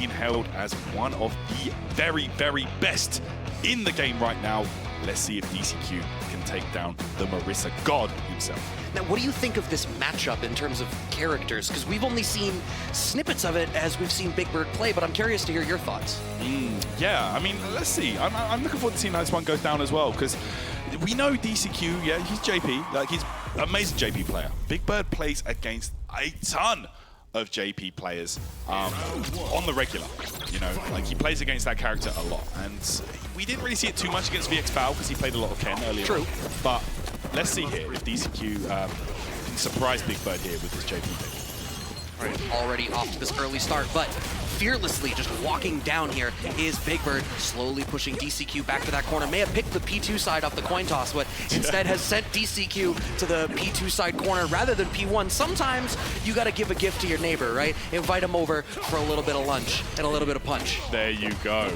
being held as one of the very, very best in the game right now. Let's see if DCQ can take down the Marisa god himself. Now, what do you think of this matchup in terms of characters? Because we've only seen snippets of it as we've seen Big Bird play, but I'm curious to hear your thoughts. Yeah, I mean, let's see. I'm looking forward to seeing how this one goes down as well, because we know DCQ, yeah, he's JP, like he's an amazing JP player. Big Bird plays against a ton of JP players on the regular, you know, like he plays against that character a lot, and we didn't really see it too much against VX Bao because he played a lot of Ken earlier. True. But let's see here if DCQ can surprise Big Bird here with this JP pick. Right. Already off to this early start, but fearlessly just walking down here is Big Bird, slowly pushing DCQ back to that corner. May have picked the P2 side off the coin toss, but instead has sent DCQ to the P2 side corner rather than P1. Sometimes you got to give a gift to your neighbor, right? Invite him over for a little bit of lunch and a little bit of punch. There you go.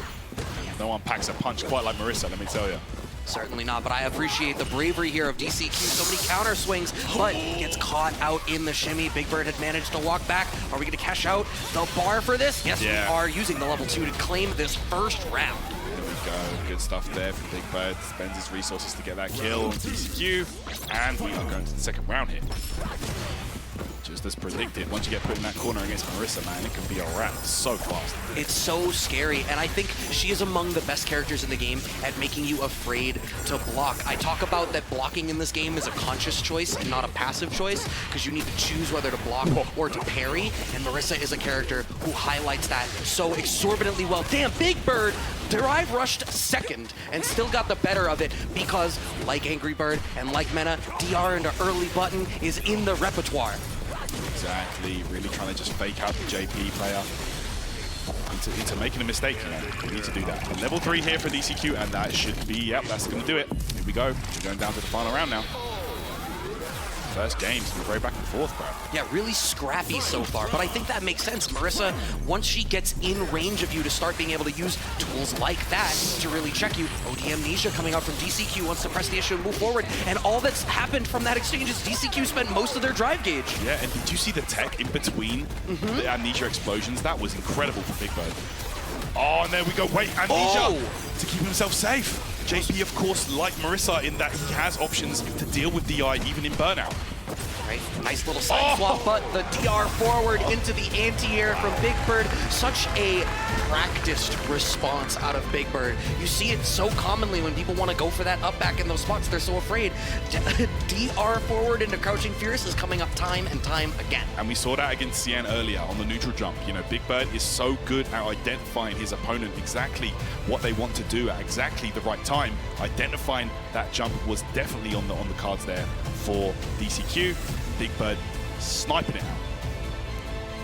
No one packs a punch quite like Marisa, let me tell you. Certainly not, but I appreciate the bravery here of DCQ. So many counter swings, but gets caught out in the shimmy. Big Bird had managed to walk back. Are we going to cash out the bar for this? Yes, we are, using the level 2 to claim this first round. There we go. Good stuff there for Big Bird. Spends his resources to get that kill on DCQ. And we are going to the second round here. Just as predicted, once you get put in that corner against Marisa, man, it can be a wrap so fast. It's so scary, and I think she is among the best characters in the game at making you afraid to block. I talk about that blocking in this game is a conscious choice and not a passive choice, because you need to choose whether to block or to parry, and Marisa is a character who highlights that so exorbitantly well. Damn, Big Bird Derive rushed second and still got the better of it because, like Angry Bird and like Mena, DR into early button is in the repertoire. Exactly, really trying to just fake out the JP player into making a mistake, you know. We need to do that. Level 3 here for DCQ, and that should be, yep, that's going to do it. Here we go. We're going down to the final round now. First game's been very back and forth, bro. Yeah, really scrappy so far, but I think that makes sense. Marisa, once she gets in range of you to start being able to use tools like that to really check you, OD Amnesia coming out from DCQ wants to press the issue and move forward, and all that's happened from that exchange is DCQ spent most of their drive gauge. Yeah, and did you see the tech in between the Amnesia explosions? That was incredible for Big Bird. Oh, and there we go. Wait, Amnesia to keep himself safe. JP, of course, like Marisa, in that he has options to deal with DI even in burnout. Right, nice little side swap, but the DR forward into the anti-air from Big Bird. Such a practiced response out of Big Bird. You see it so commonly when people want to go for that up back in those spots. They're so afraid. DR forward into Crouching Fierce is coming up time and time again. And we saw that against Cien earlier on the neutral jump. You know, Big Bird is so good at identifying his opponent exactly what they want to do at exactly the right time. Identifying that jump was definitely on the cards there for DCQ. Big Bird sniping it out.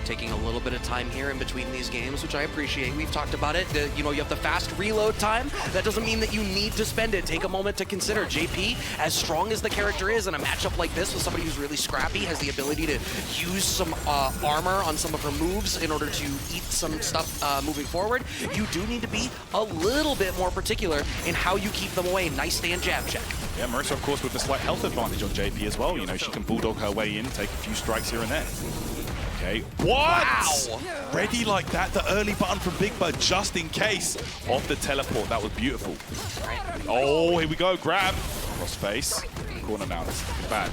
Taking a little bit of time here in between these games, which I appreciate. We've talked about it. You know, you have the fast reload time. That doesn't mean that you need to spend it. Take a moment to consider. JP, as strong as the character is in a matchup like this with somebody who's really scrappy, has the ability to use some armor on some of her moves in order to eat some stuff moving forward. You do need to be a little bit more particular in how you keep them away. Nice stand jab check. Yeah, Marisa, of course, with the slight health advantage on JP as well. You know, she can bulldog her way in, take a few strikes here and there. Okay. What? Wow. Ready like that, the early button from Big Bird just in case of the teleport. That was beautiful. Oh, here we go. Grab. Cross face. Corner now. That's looking bad.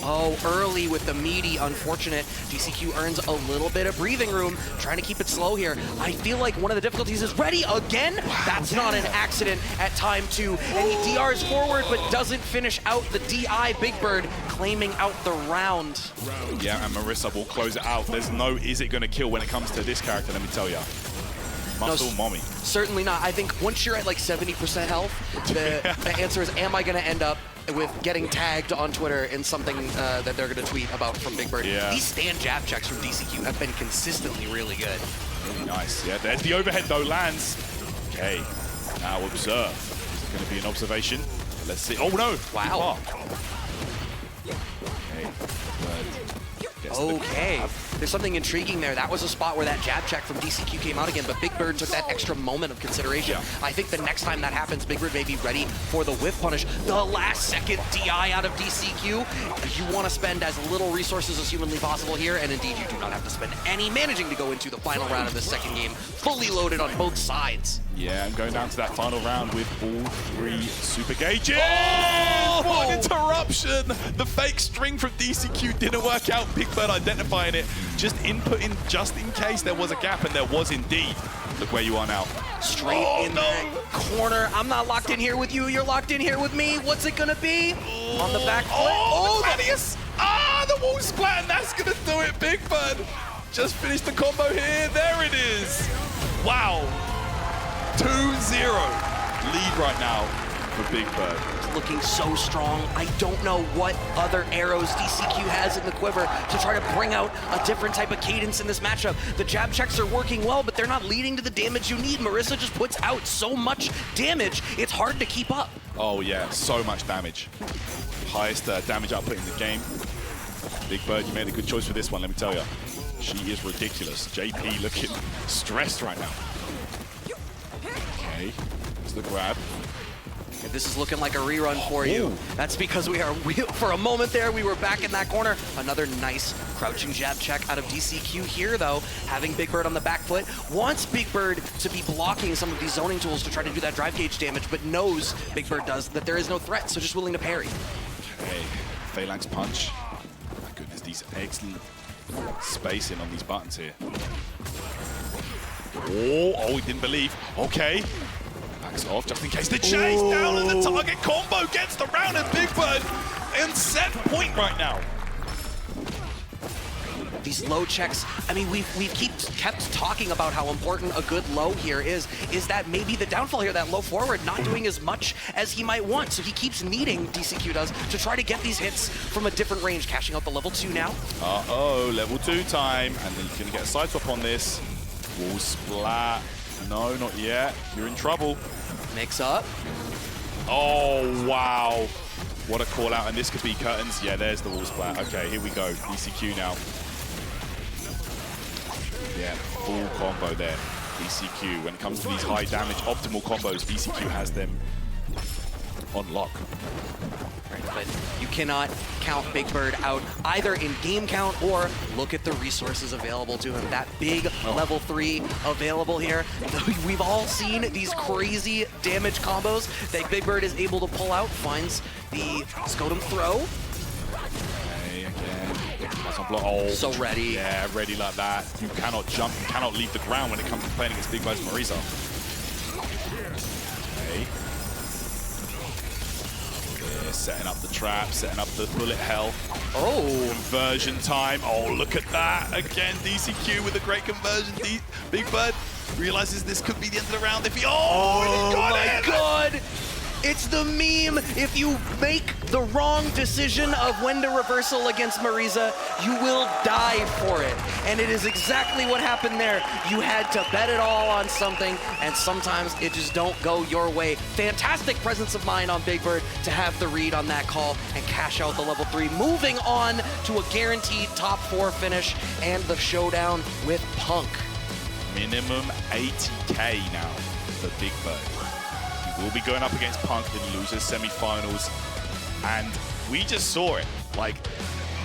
Oh, early with the meaty, unfortunate. DCQ earns a little bit of breathing room, trying to keep it slow here. I feel like one of the difficulties is ready again. Wow, that's not an accident at time 2. And he DRs forward, but doesn't finish out the DI. Big Bird claiming out the round. Yeah, and Marisa will close it out. There's no is it going to kill when it comes to this character, let me tell you. Muscle mommy. Certainly not. I think once you're at like 70% health, the answer is, am I going to end up with getting tagged on Twitter in something that they're going to tweet about from Big Bird? Yeah. These stand jab checks from DCQ have been consistently really good. Really nice. Yeah, there's the overhead though, lands. Okay, now observe. Is it going to be an observation? Let's see. Oh no! Wow. Okay. Okay. there's something intriguing there. That was a spot where that jab check from DCQ came out again, but Big Bird took that extra moment of consideration. I think the next time that happens, Big Bird may be ready for the whiff punish. The last second DI out of DCQ. You want to spend as little resources as humanly possible here, and indeed you do not have to spend any, managing to go into the final round of this second game, fully loaded on both sides. Yeah, and going down to that final round with all 3 super gauges. Oh! What an interruption! The fake string from DCQ didn't work out. Big Bird identifying it, just inputting just in case there was a gap, and there was indeed. Look where you are now. Straight in that corner. I'm not locked in here with you. You're locked in here with me. What's it gonna be? On the back foot. Oh, the Gladius! The wall splat, and that's gonna do it. Big Bird just finished the combo here. There it is. Wow. 2-0 lead right now for Big Bird. Looking so strong. I don't know what other arrows DCQ has in the quiver to try to bring out a different type of cadence in this matchup. The jab checks are working well, but they're not leading to the damage you need. Marisa just puts out so much damage, it's hard to keep up. Oh yeah, so much damage. Highest damage output in the game. Big Bird, you made a good choice for this one, let me tell you. She is ridiculous. JP looking stressed right now. Okay, there's the grab. This is looking like a rerun for you. That's because for a moment there, we were back in that corner. Another nice crouching jab check out of DCQ here, though, having Big Bird on the back foot. Wants Big Bird to be blocking some of these zoning tools to try to do that drive gauge damage, but knows, Big Bird does, that there is no threat, so just willing to parry. Okay, Phalanx punch. My goodness, these excellent spacing on these buttons here. Oh, he didn't believe. Okay. Backs off just in case. The chase down on the target. Combo gets the round, and Big Bird in set point right now. These low checks, I mean, we've kept talking about how important a good low here is that maybe the downfall here, that low forward, not doing as much as he might want. So he keeps needing, DCQ does, to try to get these hits from a different range. Cashing out the level 2 now. Uh-oh, level 2 time. And then he's going to get a side swap on this. Wall splat. No, not yet. You're in trouble. Mix up. Oh, wow. What a call out. And this could be curtains. Yeah, there's the wall splat. Okay, here we go. DCQ now. Yeah, full combo there. DCQ. When it comes to these high damage, optimal combos, DCQ has them on lock. Right, but you cannot count Big Bird out either in game count or look at the resources available to him. That big level 3 available here. We've all seen these crazy damage combos that Big Bird is able to pull out. Finds the Scotum throw. Okay, again. That's on block. Oh, so ready. Yeah, ready like that. You cannot jump, you cannot leave the ground when it comes to playing against Big Bird's Marisa. Okay. Yeah, setting up the trap, setting up the bullet hell. Oh. Conversion time. Oh, look at that. Again, DCQ with a great conversion. Big Bird realizes this could be the end of the round if he... Oh, he got my it! God! It's the meme. If you make the wrong decision of when to reversal against Marisa, you will die for it. And it is exactly what happened there. You had to bet it all on something, and sometimes it just don't go your way. Fantastic presence of mind on Big Bird to have the read on that call and cash out the level 3. Moving on to a guaranteed top 4 finish and the showdown with Punk. Minimum 80K now for Big Bird. We'll be going up against Punk in losers semi-finals, and we just saw it. Like,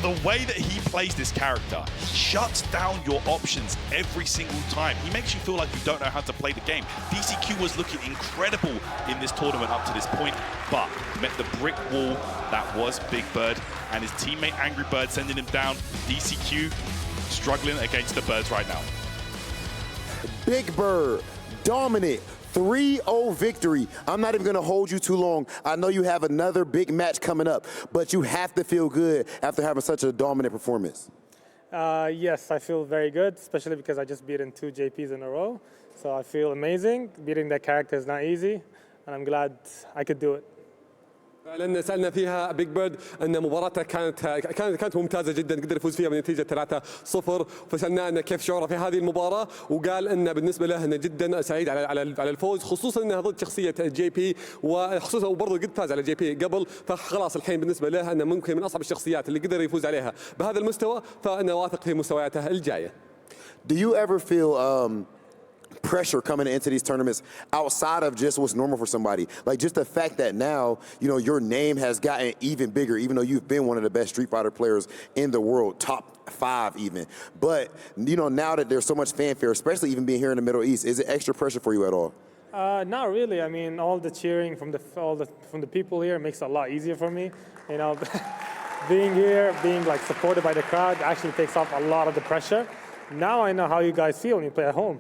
the way that he plays this character, he shuts down your options every single time. He makes you feel like you don't know how to play the game. DCQ was looking incredible in this tournament up to this point, but met the brick wall that was Big Bird and his teammate Angry Bird sending him down. DCQ struggling against the Birds right now. Big Bird, dominant. 3-0 victory. I'm not even going to hold you too long. I know you have another big match coming up, but you have to feel good after having such a dominant performance. Yes, I feel very good, especially because I just beaten 2 JPs in a row. So I feel amazing. Beating that character is not easy, and I'm glad I could do it. فعلا سالنا فيها بيج بيرد ان مباراتها كانت ممتازه جدا، قدر يفوز فيها بنتيجه 3-0. فسالناه انه كيف شعوره في هذه المباراه، وقال انه بالنسبه له انه جدا سعيد على الفوز، خصوصا انه ضد شخصيه جي بي، وخصوصا وبرضه قد فاز على جي بي قبل، فخلاص الحين بالنسبه له انه ممكن من اصعب الشخصيات اللي قدر يفوز عليها بهذا المستوى، فانا واثق في مستوياته الجايه. Do you ever feel pressure coming into these tournaments outside of just what's normal for somebody? Like just the fact that now, you know, your name has gotten even bigger, even though you've been one of the best Street Fighter players in the world, top 5 even. But, you know, now that there's so much fanfare, especially even being here in the Middle East, is it extra pressure for you at all? Not really. I mean, all the cheering from the people here makes it a lot easier for me. You know, being here, being like supported by the crowd actually takes off a lot of the pressure. Now I know how you guys feel when you play at home.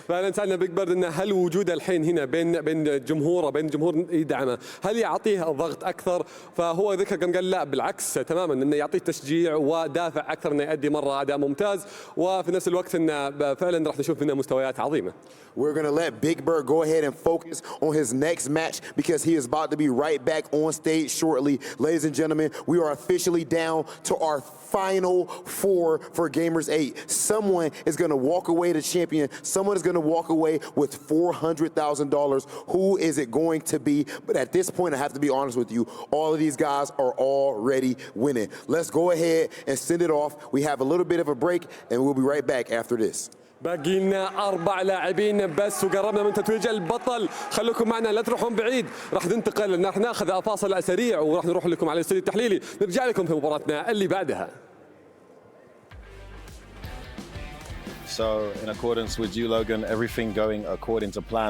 فعلا سالنا بيج بيرد انه هل وجوده الحين هنا بين جمهوره، بين جمهور يدعمه، هل يعطيه ضغط اكثر؟ فهو ذكر قال لا بالعكس تماما، انه يعطيه تشجيع ودافع اكثر انه يؤدي مره اداء ممتاز، وفي نفس الوقت انه فعلا راح نشوف منه مستويات عظيمه. We're going to let Big Bird go ahead and focus on his next match because he is about to be right back on stage shortly. Ladies and gentlemen, we are officially down to our final 4 for Gamers8. Someone is going to walk away the champion. Someone is going to walk away with $400,000. Who is it going to be? But at this point, I have to be honest with you. All of these guys are already winning. Let's go ahead and send it off. We have a little bit of a break, and we'll be right back after this. باقي لنا 4 لاعبين بس وقربنا من تتويج البطل. خليكم معنا لا تروحون بعيد، راح ننتقل، راح ناخذ فاصل سريع وراح نروح لكم على الاستوديو التحليلي، نرجع لكم في مباراتنا اللي بعدها. So in accordance with you, Logan, everything going according to plan.